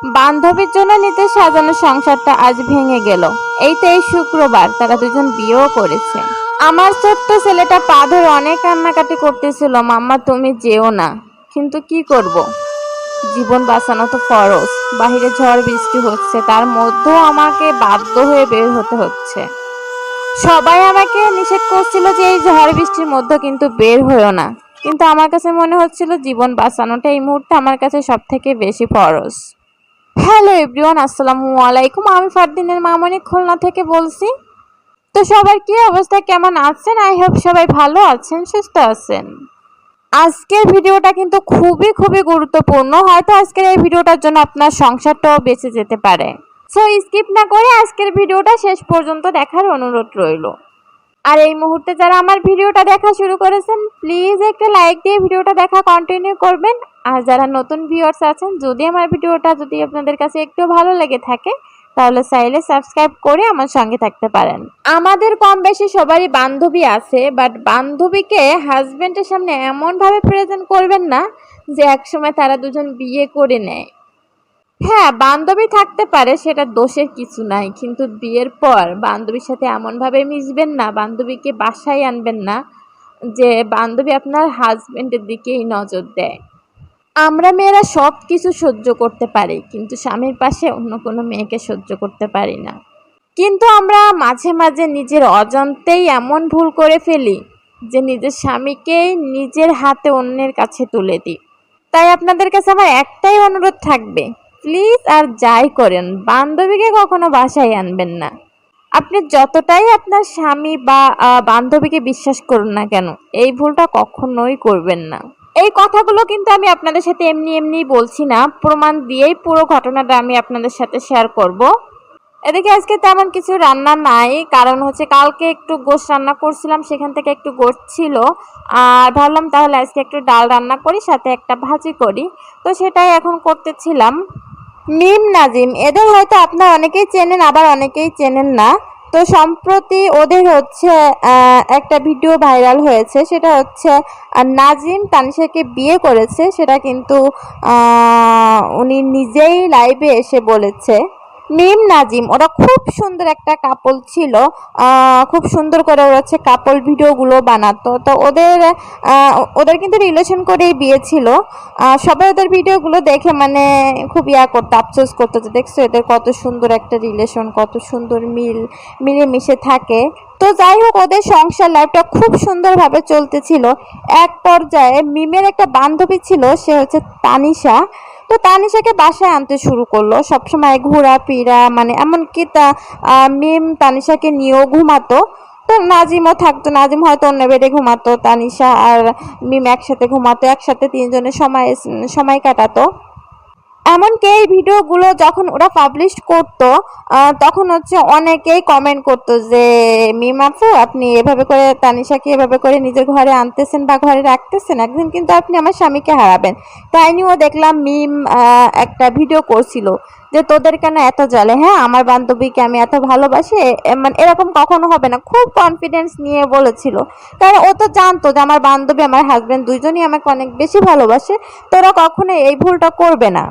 বান্ধবীর জন্য নিতে সাজানো সংসারটা আজ ভেঙে গেল। এই শুক্রবার তারা দুজন বিয়েও করেছে। আমার ছোট্ট ছেলেটা পা ধরে অনেক কান্নাকাটি করতেছিল, মাম্মা তুমি যেও না। কিন্তু কি করব, জীবন বাঁচানো তো ফরজ। বাহিরে ঝড় বৃষ্টি হচ্ছে, তার মধ্যেও আমাকে বাধ্য হয়ে বের হতে হচ্ছে। সবাই আমাকে নিষেধ করছিল যে এই ঝড় বৃষ্টির মধ্যে কিন্তু বের হইও না, কিন্তু আমার কাছে মনে হচ্ছিল জীবন বাঁচানোটা এই মুহূর্তে আমার কাছে সব থেকে বেশি ফরজ। হ্যালো এভরিওয়ান, আসসালামু আলাইকুম। আমি ফারদিনের মামনি খুলনা থেকে বলছি। তো সবার কি অবস্থা, কেমন আছেন? আই হোপ সবাই ভালো আছেন, সুস্থ আছেন। আজকের ভিডিওটা কিন্তু খুবই খুবই গুরুত্বপূর্ণ। হয়তো আজকের এই ভিডিওটার জন্য আপনার সংসারটাও বেঁচে যেতে পারে। সো স্কিপ না করে আজকের ভিডিওটা শেষ পর্যন্ত দেখার অনুরোধ রইল। আর এই মুহূর্তে যারা আমার ভিডিওটা দেখা শুরু করেছেন, প্লিজ একটা লাইক দিয়ে ভিডিওটা দেখা কন্টিনিউ করবেন। আর যারা নতুন ভিউয়ার্স আছেন, যদি আমার ভিডিওটা আপনাদের কাছে একটু ভালো লেগে থাকে, তাহলে চাইলে সাবস্ক্রাইব করে আমার সঙ্গে থাকতে পারেন। আমাদের কম বেশি সবারই বান্ধবী আছে, বাট বান্ধবীকে হাজবেন্ডের সামনে এমনভাবে প্রেজেন্ট করবেন না যে একসময় তারা দুজন বিয়ে করে নেয়। হ্যাঁ, বান্ধবী থাকতে পারে, সেটা দোষের কিছু নাই, কিন্তু বিয়ের পর বান্ধবীর সাথে এমনভাবে মিশবেন না, বান্ধবীকে বাসায় আনবেন না যে বান্ধবী আপনার হাজবেন্ডের দিকেই নজর দেয়। আমরা মেয়েরা সব কিছু সহ্য করতে পারি, কিন্তু স্বামীর পাশে অন্য কোনো মেয়েকে সহ্য করতে পারি না। কিন্তু আমরা মাঝে মাঝে নিজের অজান্তেই এমন ভুল করে ফেলি যে নিজের স্বামীকেই নিজের হাতে অন্যের কাছে তুলে দিই। তাই আপনাদের কাছে আমার একটাই অনুরোধ থাকবে, প্লিজ আর যাই করেন বান্ধবীকে কখনো বাসায় আনবেন না। আপনি যতটাই আপনার স্বামী বা বান্ধবীকে বিশ্বাস করুন না কেন, এই ভুলটা কখনোই করবেন না। এই কথাগুলো কিন্তু আমি আপনাদের সাথে এমনি এমনি বলছি না, প্রমাণ দিয়েই পুরো ঘটনাটা আমি আপনাদের সাথে শেয়ার করব। এদিকে আজকে তেমন কিছু রান্না নাই, কারণ হচ্ছে কালকে একটু গোশ রান্না করছিলাম, সেখান থেকে একটু গোশ ছিল। আর ভাবলাম তাহলে আজকে একটু ডাল রান্না করি, সাথে একটা ভাজি করি। তো সেটাই এখন করতেছিলাম। মিম নাজিম, এদের হয়তো আপনারা অনেকেই চেনেন, আবার অনেকেই চেনেন না। তো সম্প্রতি ওদের হচ্ছে একটা ভিডিও ভাইরাল হয়েছে, সেটা হচ্ছে নাজিম তানিশাকে বিয়ে করেছে, সেটা কিন্তু উনি নিজেই লাইভে এসে বলেছে। মিম নাজিম ওরা খুব সুন্দর একটা কাপল ছিল, খুব সুন্দর করে ওরা হচ্ছে কাপল ভিডিওগুলো বানাতো। তো ওদের কিন্তু রিলেশন করেই বিয়ে ছিল। সবাই ওদের ভিডিওগুলো দেখে মানে খুব করতো, আফসোস করতো যে দেখছো এদের কত সুন্দর একটা রিলেশন, কত সুন্দর মিলেমিশে থাকে। তো যাই হোক, ওদের সংসার লাইফটা খুব সুন্দরভাবে চলতেছিল। এক পর্যায়ে মিমের একটা বান্ধবী ছিল, সে হচ্ছে তানিশা। তো তানিশাকে বাসায় আনতে শুরু করলো, সবসময় ঘোরাফেরা, মানে এমনকি মিম তানিশাকে নিয়েও ঘুমাতো। তো নাজিমও থাকতো, নাজিম হয়তো অন্য বেডে ঘুমাতো, তানিশা আর মিম একসাথে ঘুমাতো, একসাথে তিনজনের সময় কাটাতো। এমনকি এই ভিডিওগুলো যখন ওরা পাবলিশ করতো, তখন হচ্ছে অনেকেই কমেন্ট করতো যে মিম আপু আপনি এভাবে করে তানিশাকে এভাবে করে নিজের ঘরে আনতেছেন বা ঘরে রাখতেছেন, একদিন কিন্তু আপনি আমার স্বামীকে হারাবেন। তাই নিয়েও দেখলাম মিম একটা ভিডিও করছিল যে তোদের কেন এত জ্বলে, হ্যাঁ আমার বান্ধবীকে আমি এত ভালোবাসি, মানে এরকম কখনো হবে না, খুব কনফিডেন্স নিয়ে বলেছিল। কারণ ও তো জানতো যে আমার বান্ধবী আমার হাজবেন্ড দুইজনই আমাকে অনেক বেশি ভালোবাসে, তো ওরা কখনো এই ভুলটা করবে না।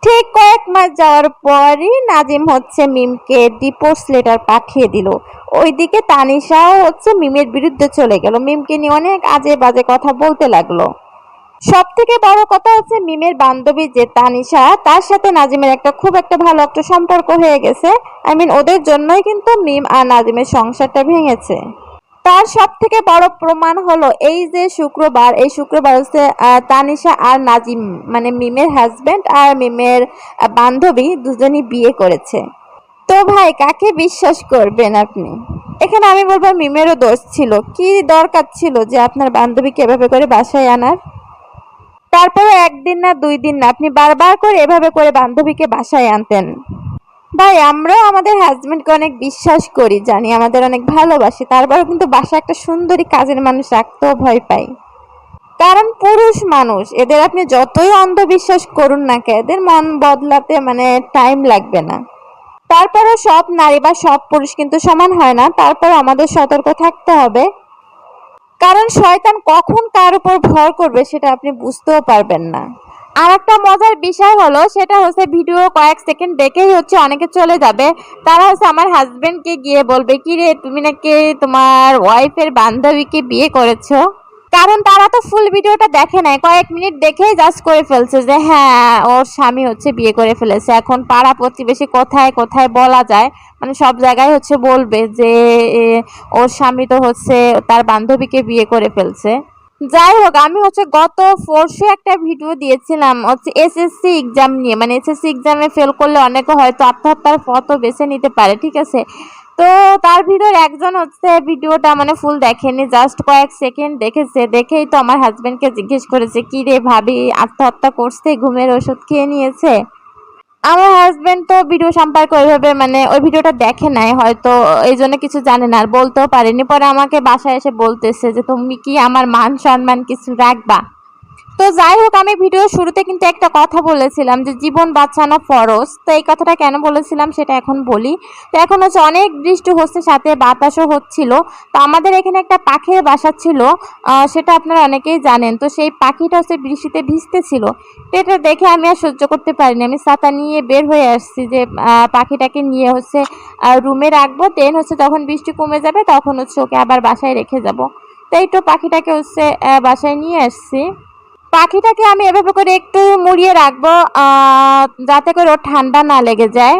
ঠিক কয়েক মাস যাওয়ার পরই নাজিম হচ্ছে মিমকে ডিভোর্স লেটার পাঠিয়ে দিল। ওইদিকে তানিশাও হচ্ছে মিমের বিরুদ্ধে চলে গেল, মিমকে নিয়ে অনেক আজে বাজে কথা বলতে লাগলো। সব থেকে বড় কথা হচ্ছে মিমের বান্ধবী যে তানিশা, তার সাথে নাজিমের খুব একটা ভালো একটা সম্পর্ক হয়ে গেছে। ওদের জন্যই কিন্তু মিম আর নাজিমের সংসারটা ভেঙেছে। তার সব থেকে বড় প্রমাণ হলো এই যে এই শুক্রবার হচ্ছে তানিশা আর নাজিম, মানে মিমের হাজবেন্ড আর মিমের বান্ধবী দুজনই বিয়ে করেছে। তো ভাই কাকে বিশ্বাস করবেন আপনি? এখানে আমি বলবো মিমেরও দোষ ছিল, কি দরকার ছিল যে আপনার বান্ধবীকে এভাবে করে বাসায় আনার? তারপরে একদিন না দুই দিন না, আপনি বারবার করে এভাবে করে বান্ধবীকে বাসায় আনতেন। ভাই আমরাও আমাদের হাজবেন্ডকে অনেক বিশ্বাস করি, জানি আমাদের অনেক ভালোবাসি, তারপরেও কিন্তু বাসায় একটা সুন্দরী কাজের মানুষ রাখতেও ভয় পাই। কারণ পুরুষ মানুষ, এদের আপনি যতই অন্ধবিশ্বাস করুন না কে, এদের মন বদলাতে মানে টাইম লাগবে না। তারপরেও সব নারী বা সব পুরুষ কিন্তু সমান হয় না, তারপর আমাদের সতর্ক থাকতে হবে। কারণ শয়তান কখন কার উপর ভর করবে সেটা আপনি বুঝতেও পারবেন না। আর একটা মজার বিষয় হলো সেটা হচ্ছে ভিডিও কয়েক সেকেন্ড দেখেই হচ্ছে অনেকে চলে যাবে। তারা হচ্ছে আমার হাজবেন্ডকে গিয়ে বলবে, কি রে তুমি নাকি তোমার ওয়াইফের বান্ধবীকে বিয়ে করেছো। কারণ তারা তো ফুল ভিডিওটা দেখে নাই, কয়েক মিনিট দেখেই জাজ করে ফেলছে যে হ্যাঁ ওর স্বামী হচ্ছে বিয়ে করে ফেলেছে। এখন পাড়া প্রতিবেশী কোথায় কোথায় বলা যায়, মানে সব জায়গায় হচ্ছে বলবে যে এ, ওর স্বামী তো হচ্ছে তার বান্ধবীকে বিয়ে করে ফেলছে। যাই হোক, আমি হচ্ছে গত পরশু একটা ভিডিও দিয়েছিলাম হচ্ছে এসএসসি এক্সাম নিয়ে, মানে এসএসসি এক্সামে ফেল করলে অনেকে হয়তো আত্মহত্যার পথও বেছে নিতে পারে, ঠিক আছে। তো তার ভিতর একজন হচ্ছে ভিডিওটা মানে ফুল দেখেনি, জাস্ট কয়েক সেকেন্ড দেখেছে। দেখেই তো আমার হাজবেন্ডকে জিজ্ঞেস করেছে, কি রে ভাবি আত্মহত্যা করছে, ঘুমের ওষুধ খেয়ে নিয়েছে। আমার হাজবেন্ড তো ভিডিও সম্পর্কে ওইভাবে মানে ওই ভিডিওটা দেখে নাই হয়তো, এই জন্য কিছু জানে না আর বলতেও পারেনি। পরে আমাকে বাসায় এসে বলতেছে যে তুমি কি আমার মান সম্মান কিছু রাখবা। তো যাই হোক, আমি ভিডিওর শুরুতে কিন্তু একটা কথা বলেছিলাম যে জীবন বাঁচানো ফরজ। তো এই কথাটা কেন বলেছিলাম সেটা এখন বলি। তো এখন হচ্ছে অনেক বৃষ্টি হচ্ছে, সাথে বাতাসও হচ্ছিল। তো আমাদের এখানে একটা পাখির বাসা ছিল, সেটা আপনারা অনেকেই জানেন। তো সেই পাখিটা হচ্ছে বৃষ্টিতে ভিজতেছিল। তো এটা দেখে আমি আর সহ্য করতে পারিনি, আমি ছাতা নিয়ে বের হয়ে আসছি যে পাখিটাকে নিয়ে হচ্ছে রুমে রাখবো, দেন হচ্ছে যখন বৃষ্টি কমে যাবে তখন হচ্ছে ওকে আবার বাসায় রেখে যাব। তো এই তো পাখিটাকে হচ্ছে বাসায় নিয়ে আসছি। পাখিটাকে আমি এভাবে করে একটু মুড়িয়ে রাখবো, যাতে করে ওর ঠান্ডা না লেগে যায়।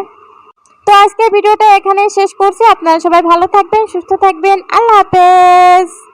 তো আজকের ভিডিওটা এখানেই শেষ করছি। আপনারা সবাই ভালো থাকবেন, সুস্থ থাকবেন। আল্লাহ হাফেজ।